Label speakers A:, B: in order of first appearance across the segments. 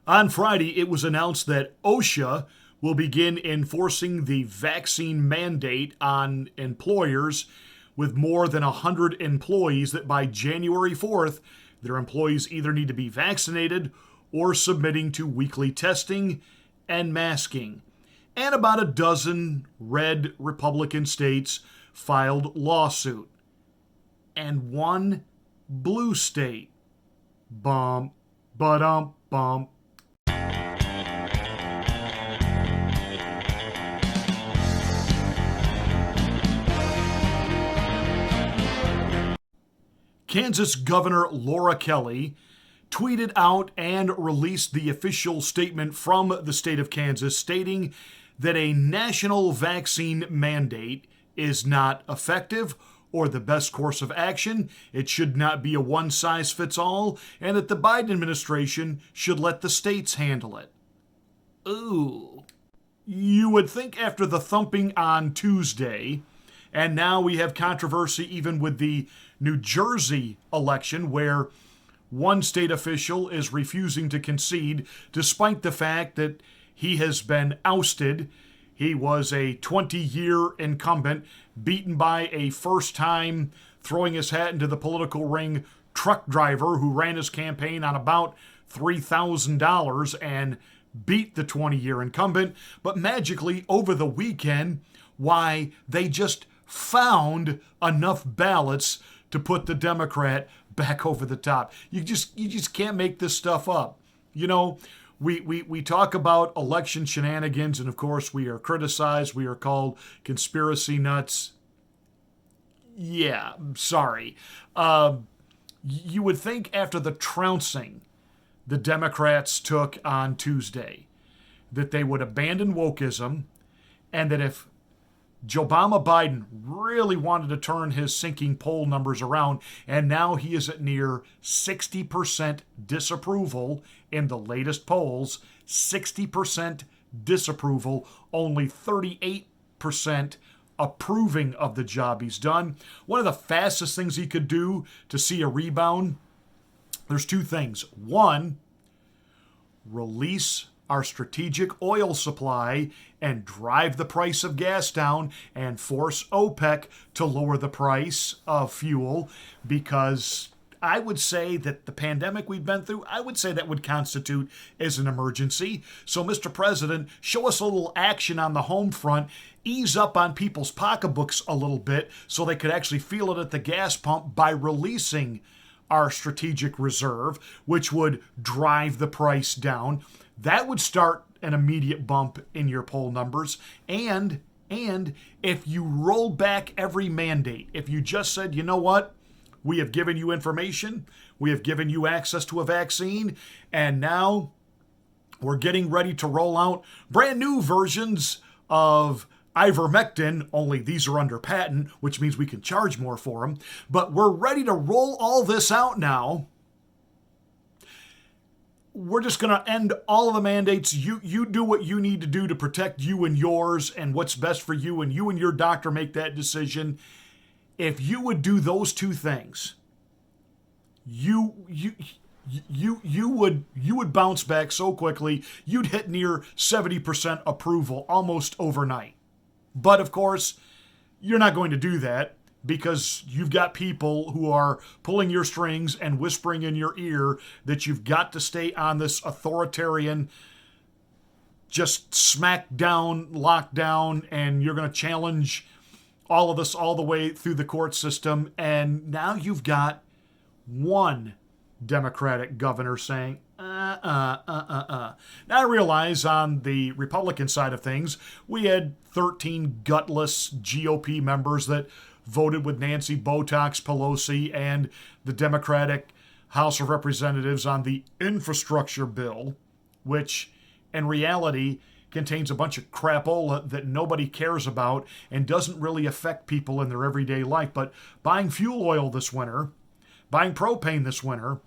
A: On Friday, it was announced that OSHA will begin enforcing the vaccine mandate on employers with more than 100 employees that by January 4th, their employees either need to be vaccinated or submitting to weekly testing and masking. And about a dozen red Republican states filed lawsuit. And one blue state. Bum, ba-dum, bum. Kansas Governor Laura Kelly tweeted out and released the official statement from the state of Kansas stating that a national vaccine mandate is not effective or the best course of action. It should not be a one-size-fits-all, and that the Biden administration should let the states handle it. Ooh. You would think after the thumping on Tuesday, and now we have controversy even with the New Jersey election where one state official is refusing to concede despite the fact that he has been ousted. He was a 20-year incumbent, beaten by a first-time throwing his hat into the political ring truck driver who ran his campaign on about $3,000 and beat the 20-year incumbent. But magically, over the weekend, why, they just found enough ballots to put the Democrat back over the top. You just can't make this stuff up. You know, we talk about election shenanigans, and of course we are criticized. We are called conspiracy nuts. Yeah, sorry. You would think after the trouncing the Democrats took on Tuesday that they would abandon wokeism, and that if Obama Biden really wanted to turn his sinking poll numbers around, and now he is at near 60% disapproval in the latest polls, 60% disapproval, only 38% approving of the job he's done. One of the fastest things he could do to see a rebound, there's two things. One, release our strategic oil supply and drive the price of gas down and force OPEC to lower the price of fuel, because I would say that the pandemic we've been through, I would say that would constitute as an emergency. So, Mr. President, show us a little action on the home front, ease up on people's pocketbooks a little bit so they could actually feel it at the gas pump by releasing our strategic reserve, which would drive the price down. That would start an immediate bump in your poll numbers. And if you roll back every mandate, if you just said, you know what, we have given you information, we have given you access to a vaccine, and now we're getting ready to roll out brand new versions of ivermectin, only these are under patent, which means we can charge more for them. But we're ready to roll all this out now. We're just going to end all of the mandates. You do what you need to do to protect you and yours and what's best for you, and you and your doctor make that decision. If you would do those two things, you would bounce back so quickly. You'd hit near 70% approval almost overnight. But of course, you're not going to do that because you've got people who are pulling your strings and whispering in your ear that you've got to stay on this authoritarian, just smack down, lockdown, and you're going to challenge all of this all the way through the court system. And now you've got one Democratic governor saying, Now I realize on the Republican side of things, we had 13 gutless GOP members that voted with Nancy Botox Pelosi and the Democratic House of Representatives on the infrastructure bill, which in reality contains a bunch of crapola that nobody cares about and doesn't really affect people in their everyday life. But buying fuel oil this winter, buying propane this winter,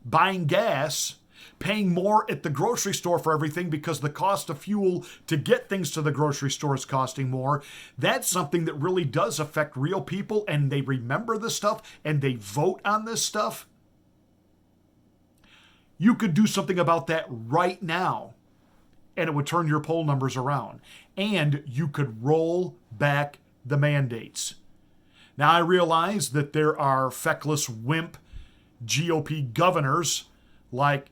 A: buying gas, paying more at the grocery store for everything because the cost of fuel to get things to the grocery store is costing more. That's something that really does affect real people, and they remember this stuff and they vote on this stuff. You could do something about that right now, and it would turn your poll numbers around. And you could roll back the mandates. Now, I realize that there are feckless wimp GOP governors like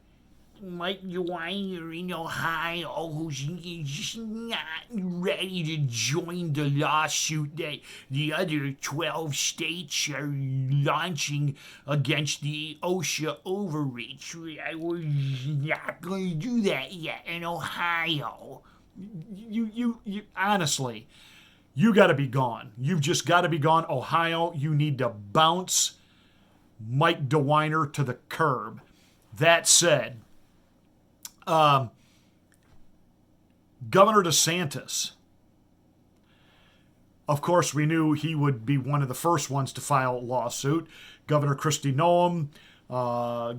A: Mike DeWine in Ohio, who's just not ready to join the lawsuit that the other 12 states are launching against the OSHA overreach. We're not going to do that yet in Ohio. You honestly, you got to be gone. You've just got to be gone. Ohio, you need to bounce Mike DeWine to the curb. That said, Governor DeSantis, of course, we knew he would be one of the first ones to file a lawsuit. Governor Kristi Noem,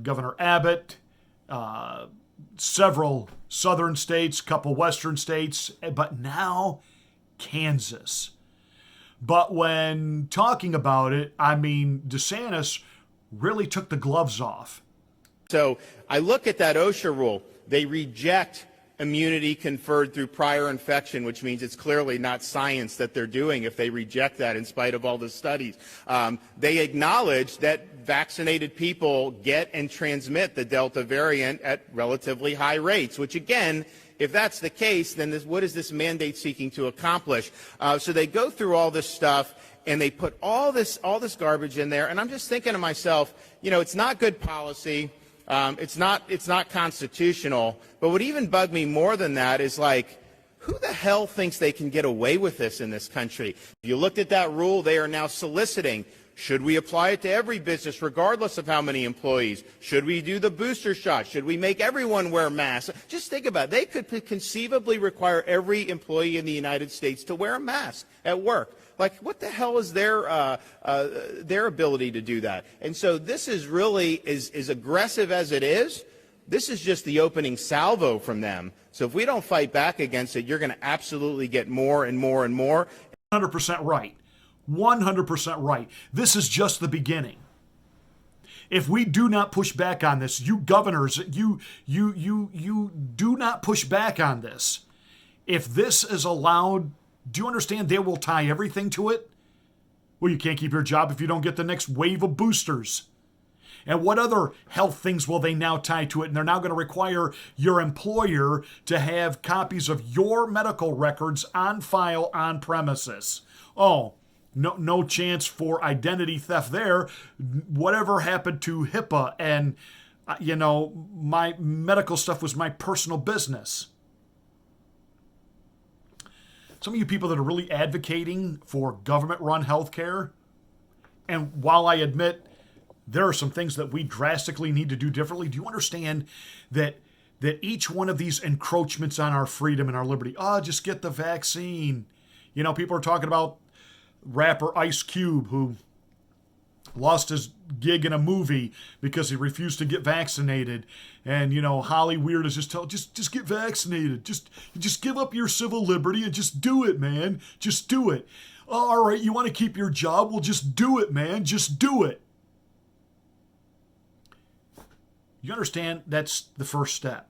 A: Governor Abbott, several southern states, couple western states, but now Kansas. But when talking about it, I mean, DeSantis really took the gloves off.
B: So I look at that OSHA rule. They reject immunity conferred through prior infection, which means it's clearly not science that they're doing if they reject that in spite of all the studies. They acknowledge that vaccinated people get and transmit the Delta variant at relatively high rates, which again, if that's the case, then what is this mandate seeking to accomplish? So they go through all this stuff and they put all this garbage in there, and I'm just thinking to myself, it's not good policy. It's not constitutional. But what even bugged me more than that is like, who the hell thinks they can get away with this in this country? If you looked at that rule, they are now soliciting. Should we apply it to every business, regardless of how many employees? Should we do the booster shot? Should we make everyone wear masks? Just think about it. They could conceivably require every employee in the United States to wear a mask at work. Like, what the hell is their ability to do that? And so this is really, as aggressive as it is, this is just the opening salvo from them. So if we don't fight back against it, you're going to absolutely get more and more and more.
A: 100% right. 100% right. This is just the beginning. If we do not push back on this, you governors, you do not push back on this. If this is allowed, do you understand they will tie everything to it? Well, you can't keep your job if you don't get the next wave of boosters. And what other health things will they now tie to it? And they're now going to require your employer to have copies of your medical records on file on premises. Oh, no chance for identity theft there. Whatever happened to HIPAA and, my medical stuff was my personal business. Some of you people that are really advocating for government-run healthcare, and while I admit there are some things that we drastically need to do differently, do you understand that each one of these encroachments on our freedom and our liberty, just get the vaccine. People are talking about rapper Ice Cube, who lost his gig in a movie because he refused to get vaccinated. And, Holly Weird is just get vaccinated. Just give up your civil liberty and just do it, man. Just do it. Oh, all right, you want to keep your job? Well, just do it, man. Just do it. You understand that's the first step.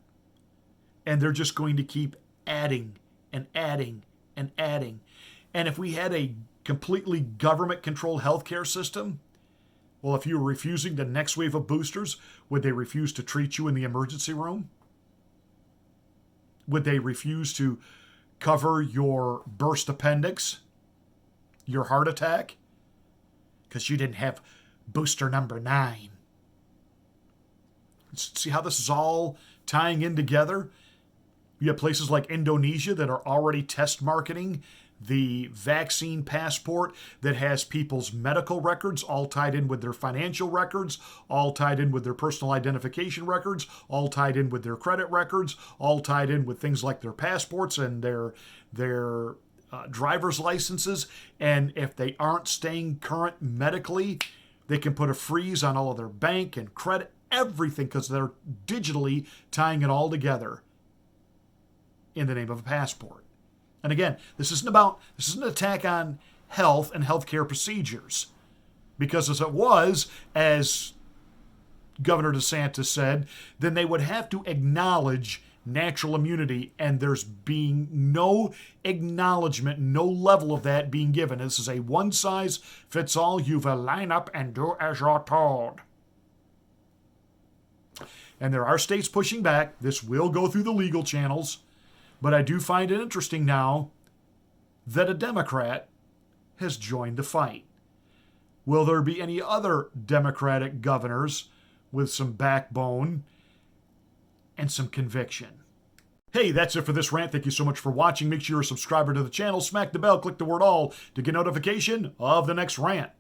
A: And they're just going to keep adding and adding and adding. And if we had a completely government-controlled healthcare system, well, if you were refusing the next wave of boosters, would they refuse to treat you in the emergency room? Would they refuse to cover your burst appendix, your heart attack, because you didn't have booster number 9? See how this is all tying in together? You have places like Indonesia that are already test marketing the vaccine passport that has people's medical records all tied in with their financial records, all tied in with their personal identification records, all tied in with their credit records, all tied in with things like their passports and their driver's licenses. And if they aren't staying current medically, they can put a freeze on all of their bank and credit, everything, because they're digitally tying it all together in the name of a passport. And again, this isn't an attack on health and healthcare procedures, because as Governor DeSantis said, then they would have to acknowledge natural immunity, and there's being no acknowledgement, no level of that being given. This is a one-size-fits-all. You will line up and do as you're told. And there are states pushing back. This will go through the legal channels, but I do find it interesting now that a Democrat has joined the fight. Will there be any other Democratic governors with some backbone and some conviction? Hey, that's it for this rant. Thank you so much for watching. Make sure you're a subscriber to the channel. Smack the bell, click the word all to get notification of the next rant.